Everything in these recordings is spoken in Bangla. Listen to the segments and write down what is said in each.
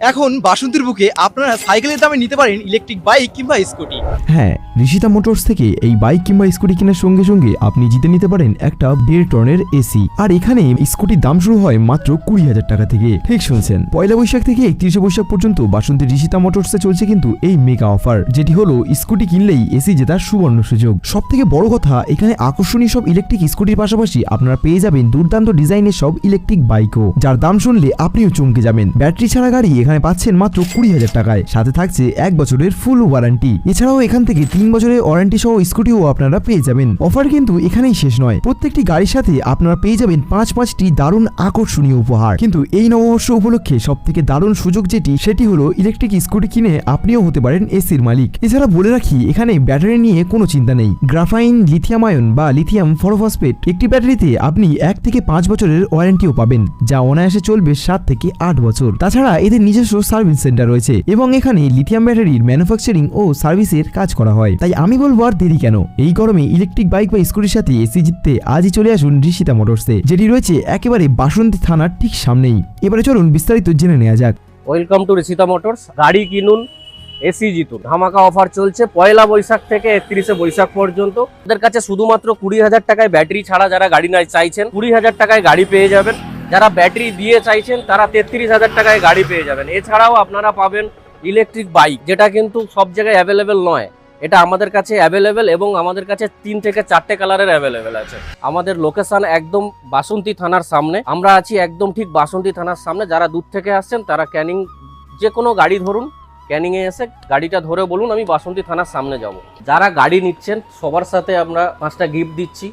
এখন বাসন্তীর বুকে আপনারা সাইকেলের দামে নিতে পারেন ইলেকট্রিক বাইক কিংবা স্কুটি। হ্যাঁ, ঋষিতা মোটরস থেকে এই বাইক কিংবা স্কুটি কেনার সঙ্গে সঙ্গে আপনি জিতে নিতে পারেন একটা 1.5 টনের এসি। আর এখানে স্কুটির দাম শুরু হয় মাত্র 20,000 টাকা থেকে। ঠিক শুনছেন, পয়লা বৈশাখ থেকে 31শে বৈশাখ পর্যন্ত বাসন্তীর ঋষিতা মোটরসে চলছে কিন্তু এই মেগা অফার, যেটি হলো স্কুটি কিনলেই এসি জেতার সুবর্ণ সুযোগ। সব থেকে বড় কথা, এখানে আকর্ষণীয় সব ইলেকট্রিক স্কুটির পাশাপাশি আপনারা পেয়ে যাবেন দুর্দান্ত ডিজাইনের সব ইলেকট্রিক বাইকও, যার দাম শুনলে আপনিও চমকে যাবেন। ব্যাটারি ছাড়া গাড়ি এখানে পাচ্ছেন মাত্র 20,000 টাকায়, সাথে থাকছে 1 বছরের ফুল ওয়ারেন্টি। এছাড়াও এখান থেকে 3 বছরের ওয়ারেন্টি সহ স্কুটিও আপনারা পেয়ে যাবেন। অফার কিন্তু এখানেই শেষ নয়, প্রত্যেকটি গাড়ির সাথে আপনারা পেয়ে যাবেন 5টি দারুণ আকর্ষণীয় উপহার। কিন্তু এই নববর্ষ উপলক্ষে সব থেকে দারুণ সুযোগ সেটি হলো ইলেকট্রিক স্কুটি কিনে আপনিও হতে পারেন এসির মালিক। এছাড়া বলে রাখি, এখানে ব্যাটারি নিয়ে কোনো চিন্তা নেই। গ্রাফাইন, লিথিয়াম আয়ন বা লিথিয়াম ফসফেট একটি ব্যাটারিতে আপনি 1 থেকে 5 বছরের ওয়ারেন্টিও পাবেন, যা অনায়াসে চলবে 7 থেকে 8 বছর। তাছাড়া এদের নিজস্ব সার্ভিস সেন্টার রয়েছে এবং এখানে লিথিয়াম ব্যাটারির ম্যানুফ্যাকচারিং ও সার্ভিসের কাজ করা হয়। তাই আমি বলবো, আর দেরি কেন? এই গরমে ইলেকট্রিক বাইক বা স্কুটির সাথে এসি জিততে আজই চলে আসুন ঋষিতা মোটরসে, যেটি রয়েছে একেবারে বাসন্তী থানার ঠিক সামনেই। এবারে চলুন বিস্তারিত জেনে নেওয়া যাক। Welcome to Rishita motors. গাড়ি কিনুন, এসি জিতুন। ধামাকা অফার চলছে পয়লা বৈশাখ থেকে 31শে বৈশাখ পর্যন্ত। ওদের কাছে শুধুমাত্র 20,000 টাকায় ব্যাটারি ছাড়া যারা গাড়ি না চাইছেন, 20,000 টাকায় গাড়ি পেয়ে যাবেন। যারা ব্যাটারি দিয়ে চাইছেন তারা 33,000 টাকায় গাড়ি পেয়ে যাবেন। এছাড়াও আপনারা পাবেন ইলেকট্রিক বাইক, যেটা কিন্তু সব জায়গায় অ্যাভেলেবেল নয়। এটা আমাদের কাছে অ্যাভেলেবেল এবং আমাদের কাছে 3 থেকে 4টে কালারের অ্যাভেলেবেল আছে। আমাদের লোকেশন একদম বাসন্তী থানার সামনে। আমরা আছি একদম ঠিক বাসন্তী থানার সামনে। যারা দূর থেকে আসছেন তারা ক্যানিং যে কোনো গাড়ি ধরুন, ক্যানিংয়ে এসে গাড়িটা ধরে বলুন আমি বাসন্তী থানার সামনে যাব। যারা গাড়ি নিচ্ছেন সবার সাথে আমরা 5টা গিফট দিচ্ছি।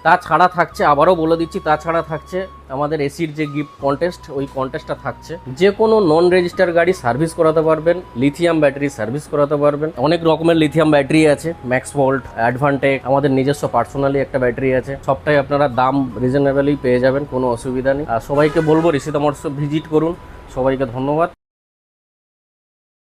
তাছাড়া থাকছে, আবারও বলে দিচ্ছি, তাছাড়া থাকছে আমাদের এসির যে গিফট কন্টেস্ট, ওই কন্টেস্টটা থাকছে। যে কোনো নন রেজিস্টার গাড়ি সার্ভিস করাতে পারবেন, লিথিয়াম ব্যাটারি সার্ভিস করাতে পারবেন। অনেক রকমের লিথিয়াম ব্যাটারি আছে, ম্যাক্স ভোল্ট, অ্যাডভান্টেক, আমাদের নিজস্ব পার্সোনালি একটা ব্যাটারি আছে। সবটাই আপনারা দাম রিজনেবলই পেয়ে যাবেন, কোনো অসুবিধা নেই। আর সবাইকে বলবো ঋষিতা মোটরস ভিজিট করুন। সবাইকে ধন্যবাদ।